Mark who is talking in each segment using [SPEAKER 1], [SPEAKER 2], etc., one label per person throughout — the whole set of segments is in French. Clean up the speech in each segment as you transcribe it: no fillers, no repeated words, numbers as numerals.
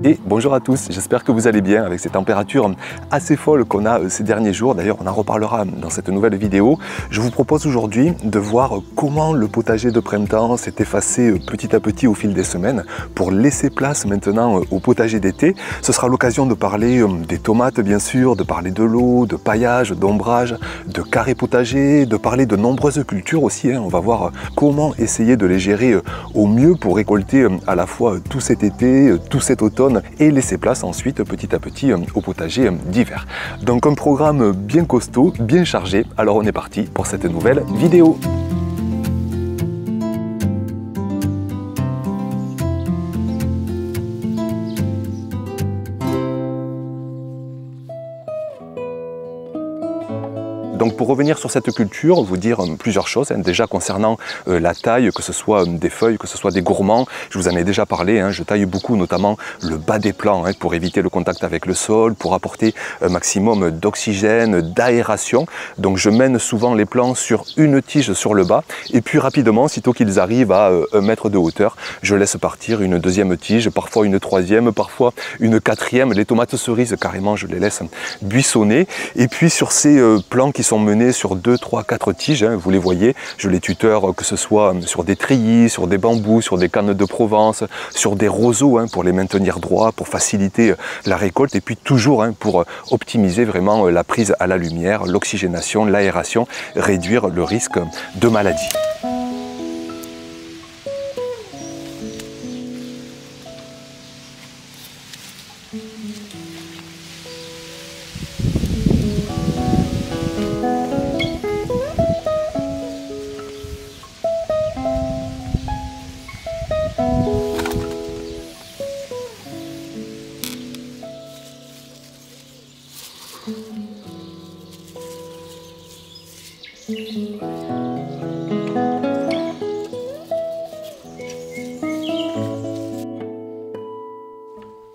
[SPEAKER 1] Et bonjour à tous, j'espère que vous allez bien avec ces températures assez folles qu'on a ces derniers jours. D'ailleurs, on en reparlera dans cette nouvelle vidéo. Je vous propose aujourd'hui de voir comment le potager de printemps s'est effacé petit à petit au fil des semaines pour laisser place maintenant au potager d'été. Ce sera l'occasion de parler des tomates bien sûr, de parler de l'eau, de paillage, d'ombrage, de carrés potagers, de parler de nombreuses cultures aussi. On va voir comment essayer de les gérer au mieux pour récolter à la fois tout cet été, tout cet automne et laisser place ensuite petit à petit au potager d'hiver. Donc un programme bien costaud, bien chargé. Alors on est parti pour cette nouvelle vidéo. Donc pour revenir sur cette culture, vous dire plusieurs choses. Déjà concernant la taille, que ce soit des feuilles, que ce soit des gourmands, je vous en ai déjà parlé, je taille beaucoup notamment le bas des plants pour éviter le contact avec le sol, pour apporter un maximum d'oxygène, d'aération. Donc je mène souvent les plants sur une tige sur le bas et puis rapidement, sitôt qu'ils arrivent à 1 mètre de hauteur, je laisse partir une deuxième tige, parfois une troisième, parfois une quatrième. Les tomates cerises, carrément, je les laisse buissonner. Et puis sur ces plants qui sont menés sur 2, 3, 4 tiges, vous les voyez, je les tuteur que ce soit sur des treillis, sur des bambous, sur des cannes de Provence, sur des roseaux pour les maintenir droits, pour faciliter la récolte et puis toujours pour optimiser vraiment la prise à la lumière, l'oxygénation, l'aération, réduire le risque de maladie.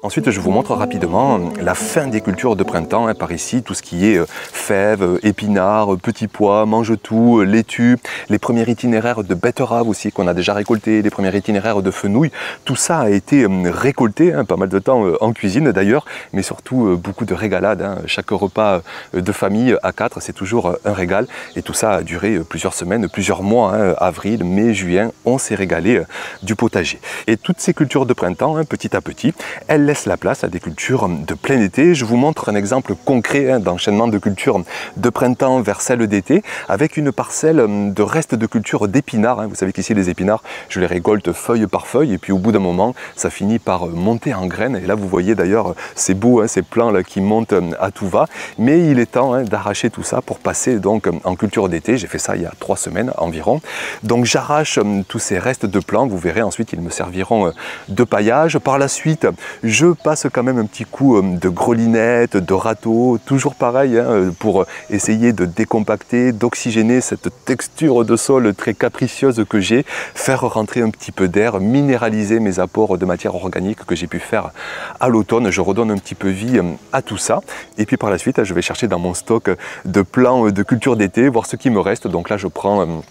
[SPEAKER 1] Ensuite, je vous montre rapidement la fin des cultures de printemps. Par ici, tout ce qui est fèves, épinards, petits pois, mange-tout, laitue, les premiers itinéraires de betteraves aussi qu'on a déjà récoltés, les premiers itinéraires de fenouil. Tout ça a été récolté, pas mal de temps en cuisine d'ailleurs, mais surtout beaucoup de régalades. Chaque repas de famille à 4, c'est toujours un régal. Et tout ça a duré plusieurs semaines, plusieurs mois, avril, mai, juin, on s'est régalé du potager. Et toutes ces cultures de printemps, petit à petit, elles laisse la place à des cultures de plein été. Je vous montre un exemple concret d'enchaînement de cultures de printemps vers celle d'été avec une parcelle de restes de culture d'épinards. Vous savez qu'ici les épinards, je les récolte feuille par feuille et puis au bout d'un moment, ça finit par monter en graines. Et là, vous voyez d'ailleurs, c'est beau, ces plants là qui montent à tout va. Mais il est temps d'arracher tout ça pour passer donc en culture d'été. J'ai fait ça il y a 3 semaines environ. Donc j'arrache tous ces restes de plants. Vous verrez ensuite, ils me serviront de paillage. Par la suite, je passe quand même un petit coup de grelinette, de râteau, toujours pareil pour essayer de décompacter, d'oxygéner cette texture de sol très capricieuse que j'ai, faire rentrer un petit peu d'air, minéraliser mes apports de matière organique que j'ai pu faire à l'automne. Je redonne un petit peu vie à tout ça et puis par la suite je vais chercher dans mon stock de plants de culture d'été, voir ce qui me reste. Donc là je prends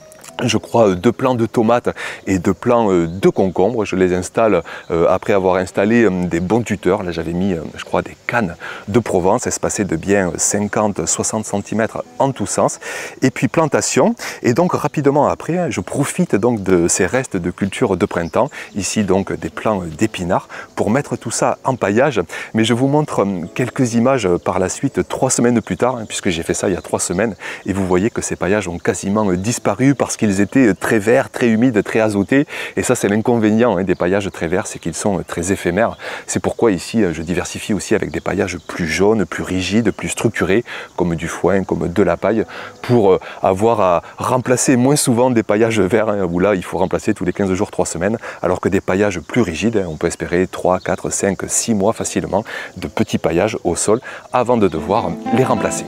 [SPEAKER 1] je crois 2 plants de tomates et 2 plants de concombres. Je les installe après avoir installé des bons tuteurs. Là j'avais mis je crois des cannes de Provence espacées de bien 50-60 cm en tous sens. Et puis plantation. Et donc rapidement après, je profite donc de ces restes de culture de printemps. Ici donc des plants d'épinards pour mettre tout ça en paillage. Mais je vous montre quelques images par la suite 3 semaines plus tard, puisque j'ai fait ça il y a 3 semaines. Et vous voyez que ces paillages ont quasiment disparu parce qu'ils étaient très verts, très humides, très azotés. Et ça, c'est l'inconvénient des paillages très verts, c'est qu'ils sont très éphémères. C'est pourquoi ici, je diversifie aussi avec des paillages plus jaunes, plus rigides, plus structurés, comme du foin, comme de la paille, pour avoir à remplacer moins souvent des paillages verts, où là, il faut remplacer tous les 15 jours, 3 semaines, alors que des paillages plus rigides, on peut espérer 3, 4, 5, 6 mois facilement de petits paillages au sol avant de devoir les remplacer.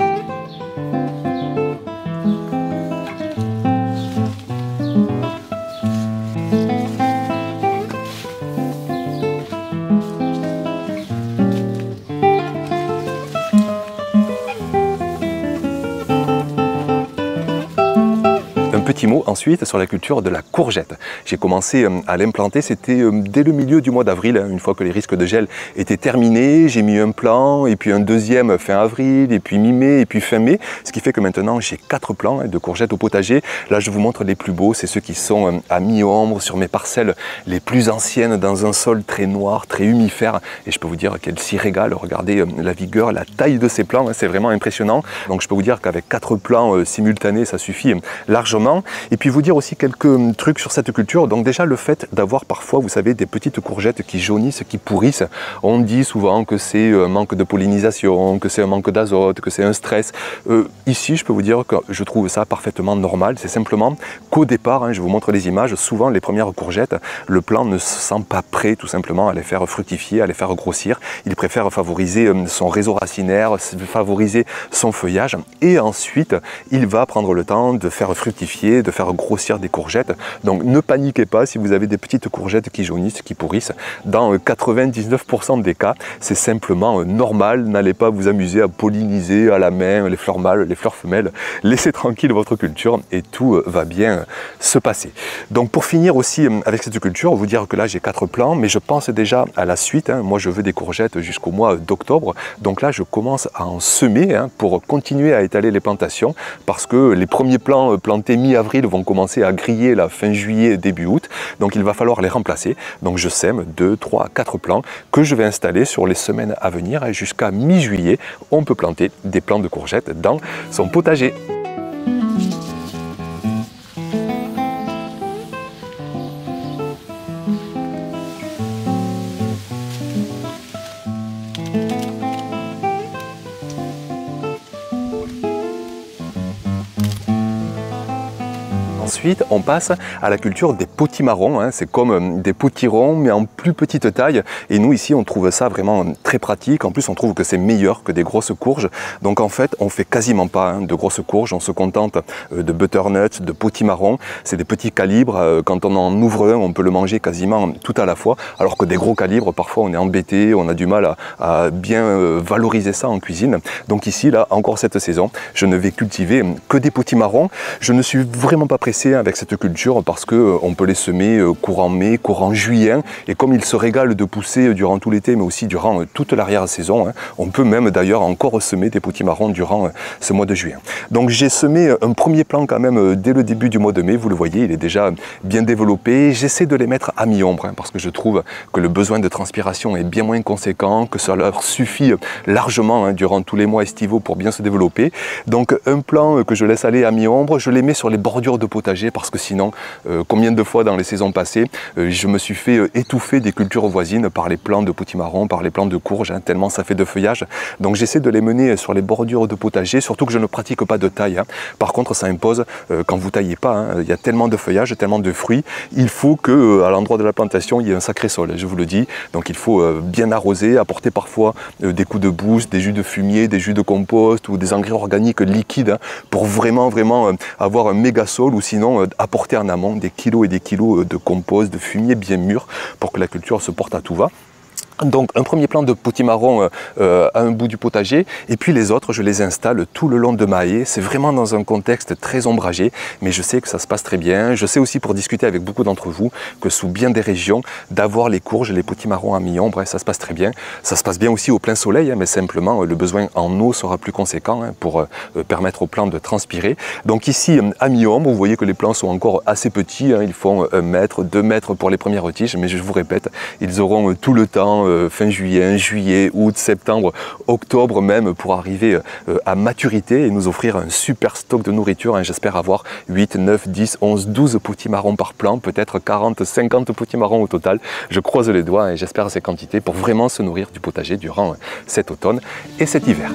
[SPEAKER 1] petit mot ensuite sur la culture de la courgette. J'ai commencé à l'implanter, c'était dès le milieu du mois d'avril, une fois que les risques de gel étaient terminés. J'ai mis un plan et puis un deuxième fin avril et puis mi-mai et puis fin mai, ce qui fait que maintenant j'ai 4 plants de courgettes au potager. Là je vous montre les plus beaux, c'est ceux qui sont à mi-ombre sur mes parcelles les plus anciennes dans un sol très noir, très humifère, et je peux vous dire qu'elles s'y régalent. Regardez la vigueur, la taille de ces plants, c'est vraiment impressionnant. Donc je peux vous dire qu'avec 4 plants simultanés ça suffit largement. Et puis vous dire aussi quelques trucs sur cette culture. Donc déjà le fait d'avoir parfois, vous savez, des petites courgettes qui jaunissent, qui pourrissent. On dit souvent que c'est un manque de pollinisation, que c'est un manque d'azote, que c'est un stress. Ici, je peux vous dire que je trouve ça parfaitement normal. C'est simplement qu'au départ, je vous montre les images, souvent les premières courgettes, le plant ne se sent pas prêt tout simplement à les faire fructifier, à les faire grossir. Il préfère favoriser son réseau racinaire, favoriser son feuillage, et ensuite il va prendre le temps de faire fructifier, de faire grossir des courgettes. Donc ne paniquez pas si vous avez des petites courgettes qui jaunissent, qui pourrissent. Dans 99% des cas, c'est simplement normal. N'allez pas vous amuser à polliniser à la main les fleurs mâles, les fleurs femelles. Laissez tranquille votre culture et tout va bien se passer. Donc pour finir aussi avec cette culture, vous dire que là j'ai 4 plants, mais je pense déjà à la suite. Moi je veux des courgettes jusqu'au mois d'octobre. Donc là je commence à en semer pour continuer à étaler les plantations, parce que les premiers plants plantés mi-avril vont commencer à griller la fin juillet, début août. Donc il va falloir les remplacer. Donc je sème 2, 3, 4 plants que je vais installer sur les semaines à venir, et jusqu'à mi-juillet, on peut planter des plants de courgettes dans son potager. Ensuite, on passe à la culture des potimarrons. C'est comme des potirons, mais en plus petite taille. Et nous, ici, on trouve ça vraiment très pratique. En plus, on trouve que c'est meilleur que des grosses courges. Donc, en fait, on fait quasiment pas de grosses courges. On se contente de butternuts, de potimarrons. C'est des petits calibres. Quand on en ouvre un, on peut le manger quasiment tout à la fois. Alors que des gros calibres, parfois, on est embêté. On a du mal à bien valoriser ça en cuisine. Donc ici, là, encore cette saison, je ne vais cultiver que des potimarrons. Je ne suis vraiment pas pressé avec cette culture parce que on peut les semer courant mai, courant juillet, et comme ils se régalent de pousser durant tout l'été mais aussi durant toute l'arrière-saison, on peut même d'ailleurs encore semer des potimarrons durant ce mois de juillet. Donc j'ai semé un premier plant quand même dès le début du mois de mai, vous le voyez, il est déjà bien développé. J'essaie de les mettre à mi-ombre parce que je trouve que le besoin de transpiration est bien moins conséquent, que ça leur suffit largement durant tous les mois estivaux pour bien se développer. Donc un plant que je laisse aller à mi-ombre, je les mets sur les bordures de potager, parce que sinon, combien de fois dans les saisons passées, je me suis fait étouffer des cultures voisines par les plants de potimarron, par les plants de courge, tellement ça fait de feuillage. Donc j'essaie de les mener sur les bordures de potager, surtout que je ne pratique pas de taille. Par contre, ça impose, quand vous taillez pas, il y a tellement de feuillage, tellement de fruits, il faut que à l'endroit de la plantation, il y ait un sacré sol, je vous le dis. Donc il faut bien arroser, apporter parfois des coups de boost, des jus de fumier, des jus de compost ou des engrais organiques liquides pour vraiment avoir un méga sol, ou sinon apporter en amont des kilos et des kilos de compost, de fumier bien mûr pour que la culture se porte à tout va. Donc un premier plant de potimarron à un bout du potager, et puis les autres je les installe tout le long de ma haie. C'est vraiment dans un contexte très ombragé, mais je sais que ça se passe très bien. Je sais aussi, pour discuter avec beaucoup d'entre vous, que sous bien des régions, d'avoir les courges, les potimarrons à mi-ombre, ça se passe très bien. Ça se passe bien aussi au plein soleil, mais simplement le besoin en eau sera plus conséquent pour permettre aux plants de transpirer. Donc ici à mi-ombre, vous voyez que les plants sont encore assez petits, ils font 1 mètre, 2 mètres pour les premières tiges, mais je vous répète, ils auront tout le temps, fin juillet, juillet, août, septembre, octobre même, pour arriver à maturité et nous offrir un super stock de nourriture. J'espère avoir 8, 9, 10, 11, 12 potimarrons par plant, peut-être 40, 50 potimarrons au total. Je croise les doigts et j'espère ces quantités pour vraiment se nourrir du potager durant cet automne et cet hiver.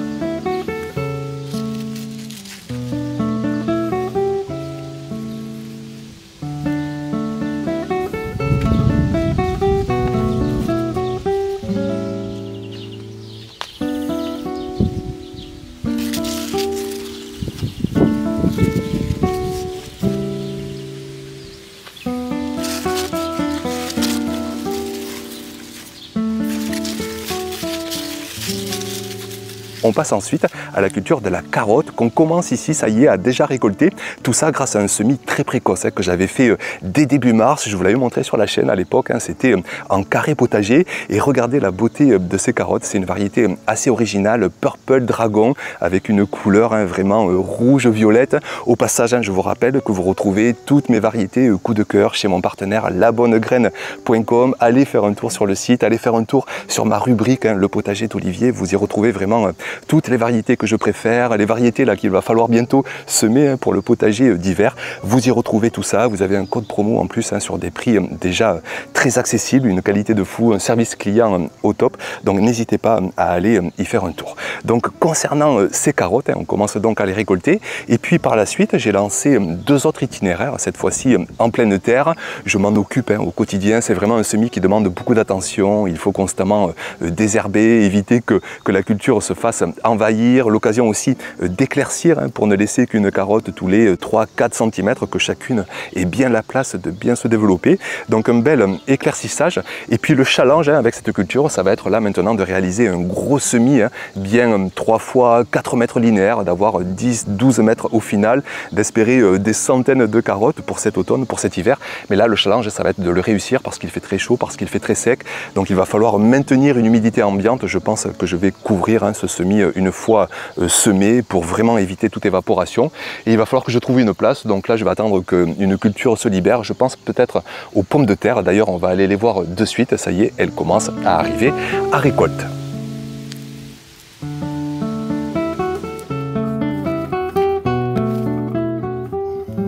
[SPEAKER 1] On passe ensuite à la culture de la carotte qu'on commence ici, ça y est, à déjà récolter. Tout ça grâce à un semis très précoce que j'avais fait dès début mars. Je vous l'avais montré sur la chaîne à l'époque, c'était en carré potager. Et regardez la beauté de ces carottes, c'est une variété assez originale, Purple Dragon, avec une couleur vraiment rouge-violette. Au passage, je vous rappelle que vous retrouvez toutes mes variétés coup de cœur chez mon partenaire labonnegraine.com. Allez faire un tour sur le site, allez faire un tour sur ma rubrique, le potager d'Olivier. Vous y retrouvez vraiment toutes les variétés que je préfère, les variétés là qu'il va falloir bientôt semer pour le potager d'hiver. Vous y retrouvez tout ça. Vous avez un code promo en plus sur des prix déjà très accessibles, une qualité de fou, un service client au top. Donc n'hésitez pas à aller y faire un tour. Donc concernant ces carottes, on commence donc à les récolter. Et puis par la suite, j'ai lancé 2 autres itinéraires, cette fois-ci en pleine terre. Je m'en occupe au quotidien. C'est vraiment un semis qui demande beaucoup d'attention. Il faut constamment désherber, éviter que la culture se fasse envahir. L'occasion aussi d'éclaircir pour ne laisser qu'une carotte tous les 3-4 cm, que chacune ait bien la place de bien se développer. Donc un bel éclaircissage. Et puis le challenge avec cette culture, ça va être là maintenant de réaliser un gros semis, bien 3 fois 4 mètres linéaires, d'avoir 10-12 mètres au final, d'espérer des centaines de carottes pour cet automne, pour cet hiver. Mais là, le challenge, ça va être de le réussir parce qu'il fait très chaud, parce qu'il fait très sec. Donc il va falloir maintenir une humidité ambiante. Je pense que je vais couvrir ce semis une fois semé pour vraiment éviter toute évaporation. Et il va falloir que je trouve une place. Donc là, je vais attendre qu'une culture se libère. Je pense peut-être aux pommes de terre. D'ailleurs, on va aller les voir de suite. Ça y est, elles commencent à arriver à récolte.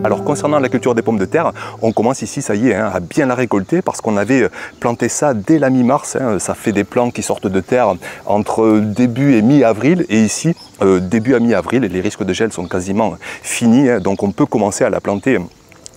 [SPEAKER 1] Alors concernant la culture des pommes de terre, on commence ici, ça y est, à bien la récolter parce qu'on avait planté ça dès la mi-mars. Ça fait des plants qui sortent de terre entre début et mi-avril. Et ici, début à mi-avril, les risques de gel sont quasiment finis. Donc on peut commencer à la planter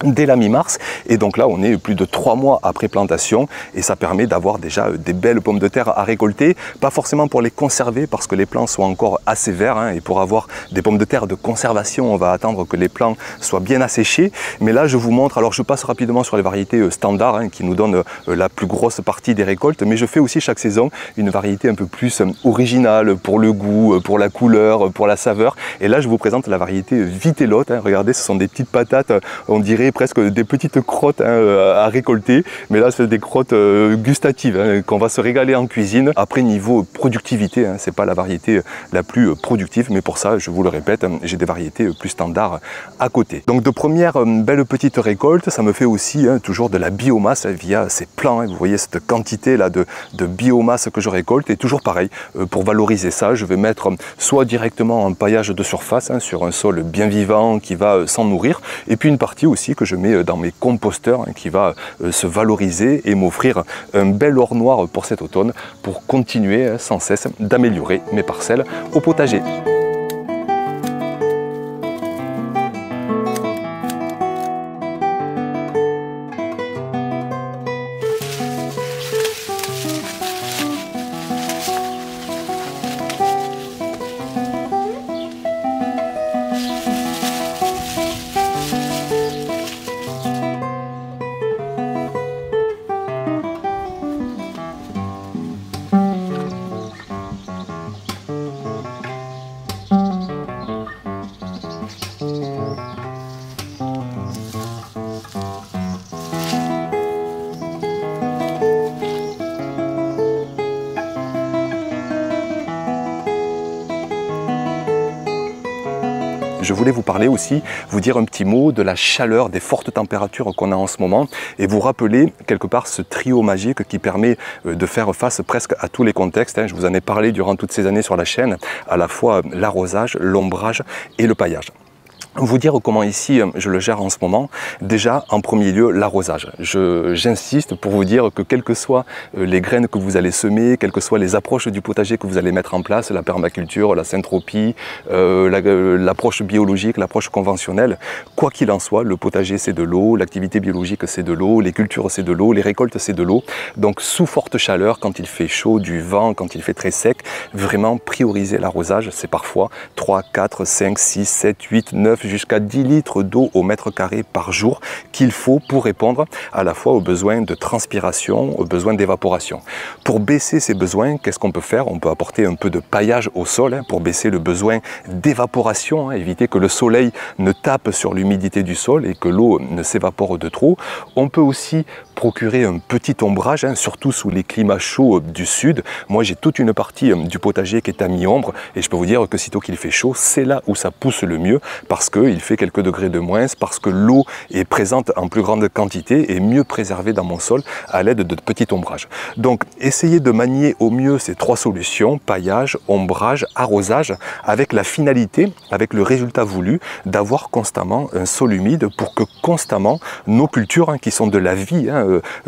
[SPEAKER 1] dès la mi-mars, et donc là on est plus de 3 mois après plantation et ça permet d'avoir déjà des belles pommes de terre à récolter, pas forcément pour les conserver parce que les plants sont encore assez verts et pour avoir des pommes de terre de conservation on va attendre que les plants soient bien asséchés, mais là je vous montre, alors je passe rapidement sur les variétés standards qui nous donnent la plus grosse partie des récoltes, mais je fais aussi chaque saison une variété un peu plus originale pour le goût, pour la couleur, pour la saveur, et là je vous présente la variété Vitellotte. Regardez, ce sont des petites patates, on dirait presque des petites crottes à récolter, mais là c'est des crottes gustatives qu'on va se régaler en cuisine. Après niveau productivité, c'est pas la variété la plus productive, mais pour ça je vous le répète, j'ai des variétés plus standards à côté. Donc de premières belles petites récoltes, ça me fait aussi toujours de la biomasse via ces plants. Vous voyez cette quantité là de biomasse que je récolte, et toujours pareil, pour valoriser ça, je vais mettre soit directement un paillage de surface sur un sol bien vivant qui va s'en nourrir, et puis une partie aussi que je mets dans mes composteurs qui va se valoriser et m'offrir un bel or noir pour cet automne pour continuer sans cesse d'améliorer mes parcelles au potager. Je voulais vous parler aussi, vous dire un petit mot de la chaleur, des fortes températures qu'on a en ce moment et vous rappeler quelque part ce trio magique qui permet de faire face presque à tous les contextes. Je vous en ai parlé durant toutes ces années sur la chaîne, à la fois l'arrosage, l'ombrage et le paillage. Vous dire comment ici je le gère en ce moment. Déjà en premier lieu l'arrosage. J'insiste pour vous dire que quelles que soient les graines que vous allez semer, quelles que soient les approches du potager que vous allez mettre en place, la permaculture, la syntropie, l'approche biologique, l'approche conventionnelle, quoi qu'il en soit, le potager c'est de l'eau, l'activité biologique c'est de l'eau, les cultures c'est de l'eau, les récoltes c'est de l'eau. Donc sous forte chaleur, quand il fait chaud, du vent, quand il fait très sec, vraiment prioriser l'arrosage. C'est parfois 3, 4, 5, 6, 7, 8, 9, jusqu'à 10 litres d'eau au mètre carré par jour qu'il faut pour répondre à la fois aux besoins de transpiration, aux besoins d'évaporation. Pour baisser ces besoins, qu'est-ce qu'on peut faire? On peut apporter un peu de paillage au sol pour baisser le besoin d'évaporation, éviter que le soleil ne tape sur l'humidité du sol et que l'eau ne s'évapore de trop. On peut aussi procurer un petit ombrage, surtout sous les climats chauds du sud. Moi, j'ai toute une partie du potager qui est à mi-ombre et je peux vous dire que sitôt qu'il fait chaud, c'est là où ça pousse le mieux parce qu'il fait quelques degrés de moins, parce que l'eau est présente en plus grande quantité et mieux préservée dans mon sol à l'aide de petits ombrages. Donc, essayez de manier au mieux ces trois solutions, paillage, ombrage, arrosage, avec la finalité, avec le résultat voulu, d'avoir constamment un sol humide pour que constamment nos cultures, qui sont de la vie,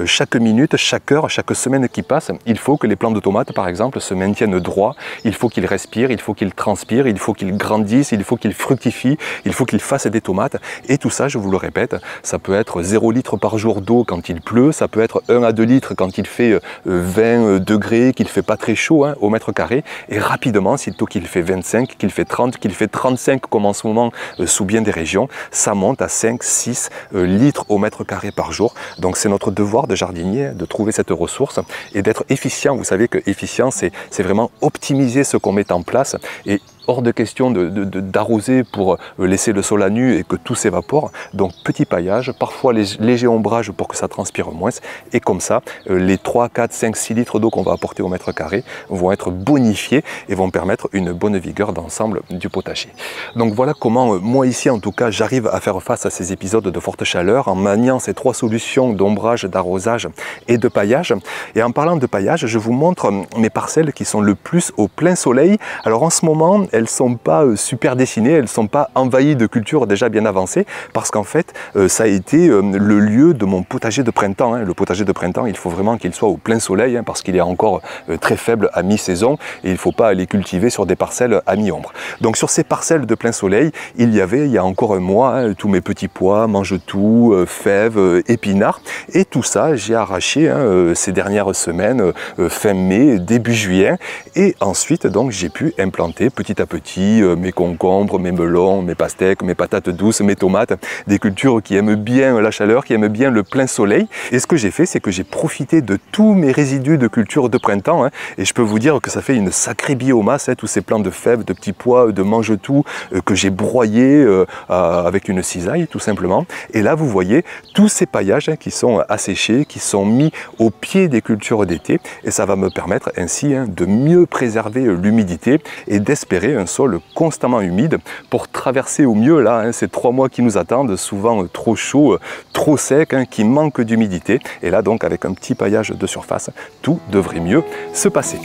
[SPEAKER 1] chaque minute, chaque heure, chaque semaine qui passe, il faut que les plants de tomates, par exemple, se maintiennent droits, il faut qu'ils respirent, il faut qu'ils transpirent, il faut qu'ils grandissent, il faut qu'ils fructifient, il faut qu'ils fassent des tomates. Et tout ça, je vous le répète, ça peut être 0 litre par jour d'eau quand il pleut, ça peut être 1 à 2 litres quand il fait 20 degrés, qu'il ne fait pas très chaud au mètre carré. Et rapidement, sitôt qu'il fait 25, qu'il fait 30, qu'il fait 35 comme en ce moment sous bien des régions, ça monte à 5, 6 litres au mètre carré par jour. Donc c'est notre devoir de jardinier de trouver cette ressource et d'être efficient. Vous savez que efficient, c'est vraiment optimiser ce qu'on met en place et hors de question d'arroser pour laisser le sol à nu et que tout s'évapore. Donc petit paillage, parfois léger ombrage pour que ça transpire moins. Et comme ça, les 3, 4, 5, 6 litres d'eau qu'on va apporter au mètre carré vont être bonifiés et vont permettre une bonne vigueur d'ensemble du potager. Donc voilà comment moi ici en tout cas j'arrive à faire face à ces épisodes de forte chaleur en maniant ces trois solutions d'ombrage, d'arrosage et de paillage. Et en parlant de paillage, je vous montre mes parcelles qui sont le plus au plein soleil. Alors en ce moment, elles ne sont pas super dessinées, elles ne sont pas envahies de cultures déjà bien avancées parce qu'en fait, ça a été le lieu de mon potager de printemps. Le potager de printemps, il faut vraiment qu'il soit au plein soleil parce qu'il est encore très faible à mi-saison et il ne faut pas les cultiver sur des parcelles à mi-ombre. Donc sur ces parcelles de plein soleil, il y a encore un mois, tous mes petits pois, mange-tout, fèves, épinards et tout ça, j'ai arraché ces dernières semaines, fin mai, début juillet et ensuite donc j'ai pu implanter petit à petit mes concombres, mes melons, mes pastèques, mes patates douces, mes tomates, des cultures qui aiment bien la chaleur, qui aiment bien le plein soleil. Et ce que j'ai fait, c'est que j'ai profité de tous mes résidus de culture de printemps et je peux vous dire que ça fait une sacrée biomasse, tous ces plants de fèves, de petits pois, de mange-tout que j'ai broyés avec une cisaille tout simplement. Et là, vous voyez tous ces paillages qui sont asséchés, qui sont mis au pied des cultures d'été et ça va me permettre ainsi de mieux préserver l'humidité et d'espérer un sol constamment humide pour traverser au mieux là ces 3 mois qui nous attendent, souvent trop chaud, trop sec, qui manquent d'humidité. Et là donc avec un petit paillage de surface, tout devrait mieux se passer.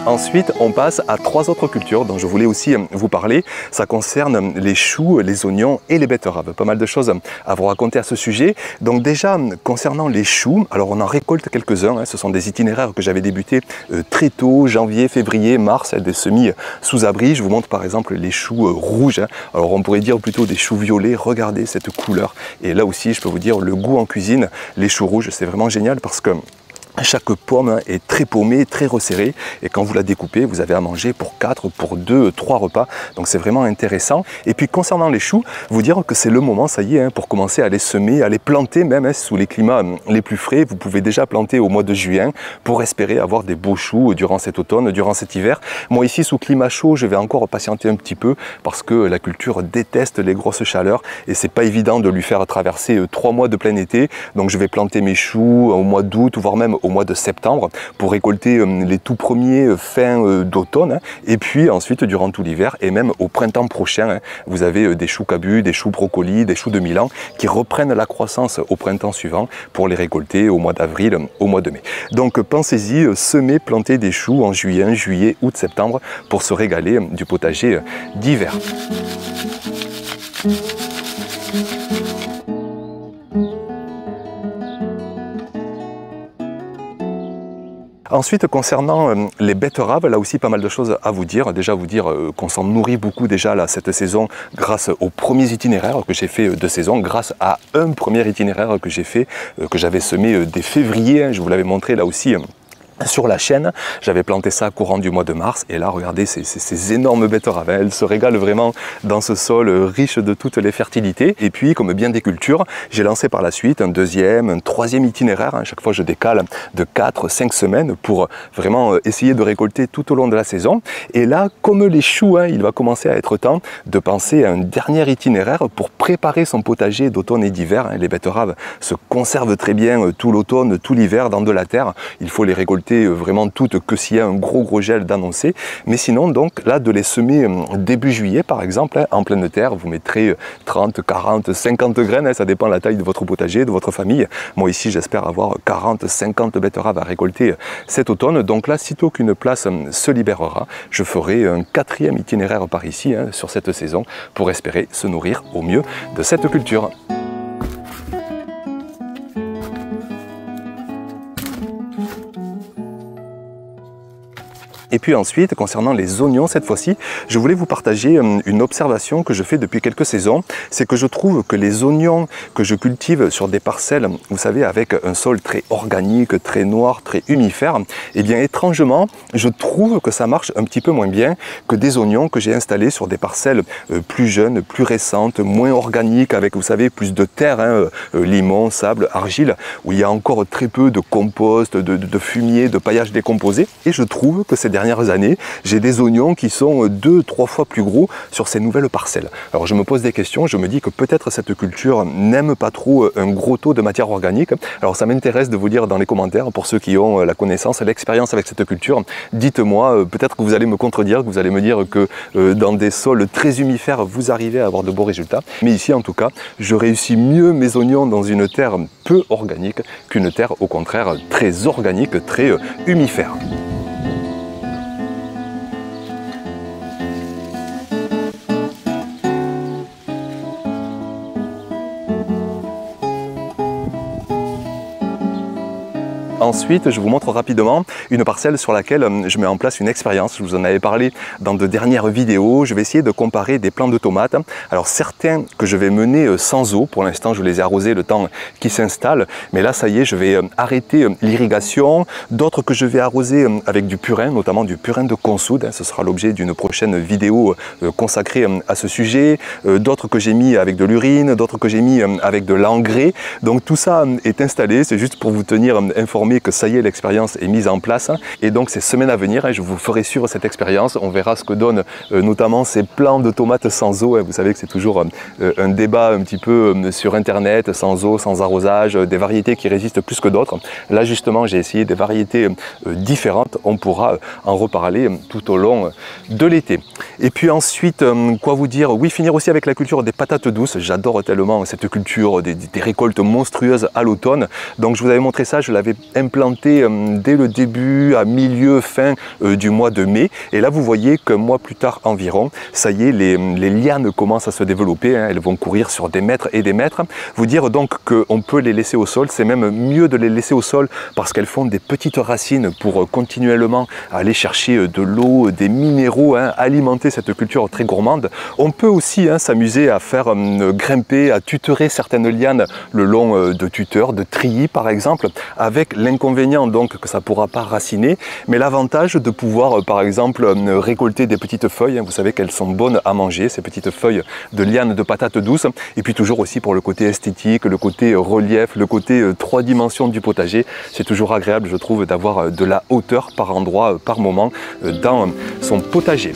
[SPEAKER 1] Ensuite, on passe à 3 autres cultures dont je voulais aussi vous parler. Ça concerne les choux, les oignons et les betteraves. Pas mal de choses à vous raconter à ce sujet. Donc déjà, concernant les choux, alors on en récolte quelques-uns. Ce sont des itinéraires que j'avais débutés très tôt, janvier, février, mars, des semis sous abri. Je vous montre par exemple les choux rouges. Alors on pourrait dire plutôt des choux violets. Regardez cette couleur. Et là aussi, je peux vous dire, le goût en cuisine, les choux rouges, c'est vraiment génial parce que chaque pomme est très paumée, très resserrée et quand vous la découpez, vous avez à manger pour 4, pour 2, 3 repas. Donc c'est vraiment intéressant. Et puis concernant les choux, vous dire que c'est le moment, ça y est, pour commencer à les semer, à les planter même sous les climats les plus frais. Vous pouvez déjà planter au mois de juin pour espérer avoir des beaux choux durant cet automne, durant cet hiver. Moi ici, sous climat chaud, je vais encore patienter un petit peu parce que la culture déteste les grosses chaleurs et c'est pas évident de lui faire traverser 3 mois de plein été. Donc je vais planter mes choux au mois d'août, voire même au mois de septembre pour récolter les tout premiers fin d'automne et puis ensuite durant tout l'hiver et même au printemps prochain vous avez des choux cabus, des choux brocolis, des choux de Milan qui reprennent la croissance au printemps suivant pour les récolter au mois d'avril, au mois de mai. Donc pensez-y, semer, planter des choux en juillet, juillet, août, septembre pour se régaler du potager d'hiver. Ensuite, concernant les betteraves, là aussi pas mal de choses à vous dire. Déjà vous dire qu'on s'en nourrit beaucoup déjà là, cette saison grâce aux premiers itinéraires que j'ai fait de saison, grâce à un premier itinéraire que j'ai fait, que j'avais semé dès février. Je vous l'avais montré là aussi. Sur la chaîne, j'avais planté ça courant du mois de mars et là regardez ces énormes betteraves, elles se régalent vraiment dans ce sol riche de toutes les fertilités. Et puis comme bien des cultures, j'ai lancé par la suite un deuxième, un troisième itinéraire. Chaque fois je décale de 4-5 semaines pour vraiment essayer de récolter tout au long de la saison. Et là, comme les choux, il va commencer à être temps de penser à un dernier itinéraire pour préparer son potager d'automne et d'hiver. Les betteraves se conservent très bien tout l'automne, tout l'hiver dans de la terre. Il faut les récolter vraiment toutes que s'il y a un gros gel d'annoncer, mais sinon donc là de les semer début juillet par exemple en pleine terre, vous mettrez 30, 40, 50 graines, ça dépend de la taille de votre potager, de votre famille. Moi ici j'espère avoir 40, 50 betteraves à récolter cet automne, donc là sitôt qu'une place se libérera, je ferai un quatrième itinéraire par ici sur cette saison pour espérer se nourrir au mieux de cette culture. Et puis ensuite, concernant les oignons, cette fois-ci, je voulais vous partager une observation que je fais depuis quelques saisons. C'est que je trouve que les oignons que je cultive sur des parcelles, vous savez, avec un sol très organique, très noir, très humifère, eh bien étrangement, je trouve que ça marche un petit peu moins bien que des oignons que j'ai installés sur des parcelles plus jeunes, plus récentes, moins organiques, avec, vous savez, plus de terre, limon, sable, argile, où il y a encore très peu de compost, de fumier, de paillage décomposé. Et je trouve que ces dernières années, j'ai des oignons qui sont 2-3 fois plus gros sur ces nouvelles parcelles. Alors je me pose des questions, je me dis que peut-être cette culture n'aime pas trop un gros taux de matière organique. Alors ça m'intéresse de vous lire dans les commentaires, pour ceux qui ont la connaissance et l'expérience avec cette culture, dites-moi, peut-être que vous allez me contredire, que vous allez me dire que dans des sols très humifères, vous arrivez à avoir de beaux résultats. Mais ici en tout cas, je réussis mieux mes oignons dans une terre peu organique qu'une terre au contraire très organique, très humifère. Ensuite, je vous montre rapidement une parcelle sur laquelle je mets en place une expérience. Je vous en avais parlé dans de dernières vidéos. Je vais essayer de comparer des plants de tomates. Alors certains que je vais mener sans eau. Pour l'instant, je les ai arrosés le temps qu'ils s'installent. Mais là, ça y est, je vais arrêter l'irrigation. D'autres que je vais arroser avec du purin, notamment du purin de consoude. Ce sera l'objet d'une prochaine vidéo consacrée à ce sujet. D'autres que j'ai mis avec de l'urine, d'autres que j'ai mis avec de l'engrais. Donc tout ça est installé. C'est juste pour vous tenir informé que ça y est, l'expérience est mise en place et donc ces semaines à venir, je vous ferai suivre cette expérience. On verra ce que donnent notamment ces plants de tomates sans eau. Vous savez que c'est toujours un débat un petit peu sur internet, sans eau, sans arrosage, des variétés qui résistent plus que d'autres. Là justement, j'ai essayé des variétés différentes. On pourra en reparler tout au long de l'été. Et puis ensuite, quoi vous dire? Oui, finir aussi avec la culture des patates douces. J'adore tellement cette culture des récoltes monstrueuses à l'automne. Donc je vous avais montré ça, je l'avais implanté dès le début, à milieu, fin du mois de mai. Et là, vous voyez qu'un mois plus tard environ, ça y est, les lianes commencent à se développer. Elles vont courir sur des mètres et des mètres. Vous dire donc qu'on peut les laisser au sol. C'est même mieux de les laisser au sol parce qu'elles font des petites racines pour continuellement aller chercher de l'eau, des minéraux, alimenter cette culture très gourmande. On peut aussi s'amuser à faire grimper, à tutorer certaines lianes le long de tuteurs, de treillis par exemple, avec l'inconvénient donc que ça ne pourra pas raciner, mais l'avantage de pouvoir par exemple récolter des petites feuilles. Vous savez qu'elles sont bonnes à manger, ces petites feuilles de lianes de patates douces. Et puis toujours aussi pour le côté esthétique, le côté relief, le côté 3 dimensions du potager. C'est toujours agréable, je trouve, d'avoir de la hauteur par endroit, par moment dans son potager.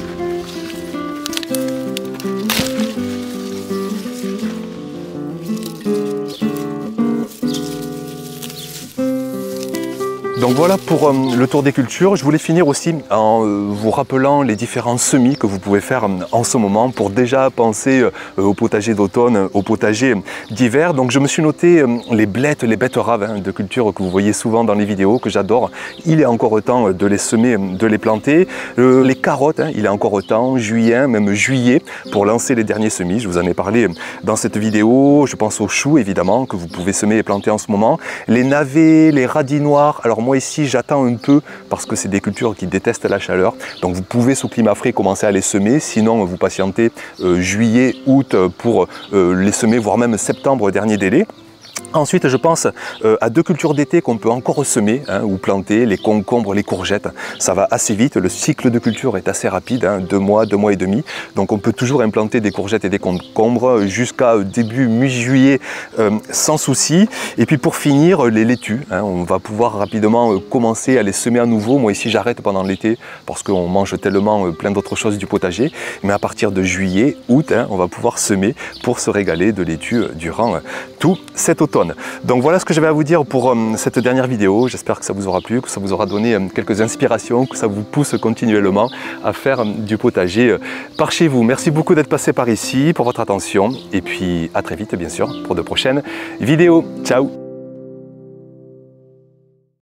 [SPEAKER 1] Donc voilà pour le tour des cultures. Je voulais finir aussi en vous rappelant les différents semis que vous pouvez faire en ce moment pour déjà penser au potager d'automne, au potager d'hiver. Donc je me suis noté les blettes, les betteraves de culture que vous voyez souvent dans les vidéos, que j'adore. Il est encore temps de les semer, de les planter. Les carottes, il est encore temps, juillet, même juillet, pour lancer les derniers semis. Je vous en ai parlé dans cette vidéo. Je pense aux choux évidemment que vous pouvez semer et planter en ce moment. Les navets, les radis noirs. Alors moi moi ici j'attends un peu parce que c'est des cultures qui détestent la chaleur. Donc vous pouvez sous climat frais commencer à les semer, sinon vous patientez juillet, août pour les semer, voire même septembre, dernier délai. Ensuite, je pense à 2 cultures d'été qu'on peut encore semer ou planter, les concombres, les courgettes. Ça va assez vite, le cycle de culture est assez rapide, 2 mois, 2 mois et demi. Donc on peut toujours implanter des courgettes et des concombres jusqu'à début mi-juillet sans souci. Et puis pour finir, les laitues. On va pouvoir rapidement commencer à les semer à nouveau. Moi ici j'arrête pendant l'été parce qu'on mange tellement plein d'autres choses du potager. Mais à partir de juillet, août, on va pouvoir semer pour se régaler de laitues durant tout cet automne. Donc voilà ce que j'avais à vous dire pour cette dernière vidéo. J'espère que ça vous aura plu, que ça vous aura donné quelques inspirations, que ça vous pousse continuellement à faire du potager par chez vous. Merci beaucoup d'être passé par ici, pour votre attention et puis à très vite bien sûr pour de prochaines vidéos. Ciao!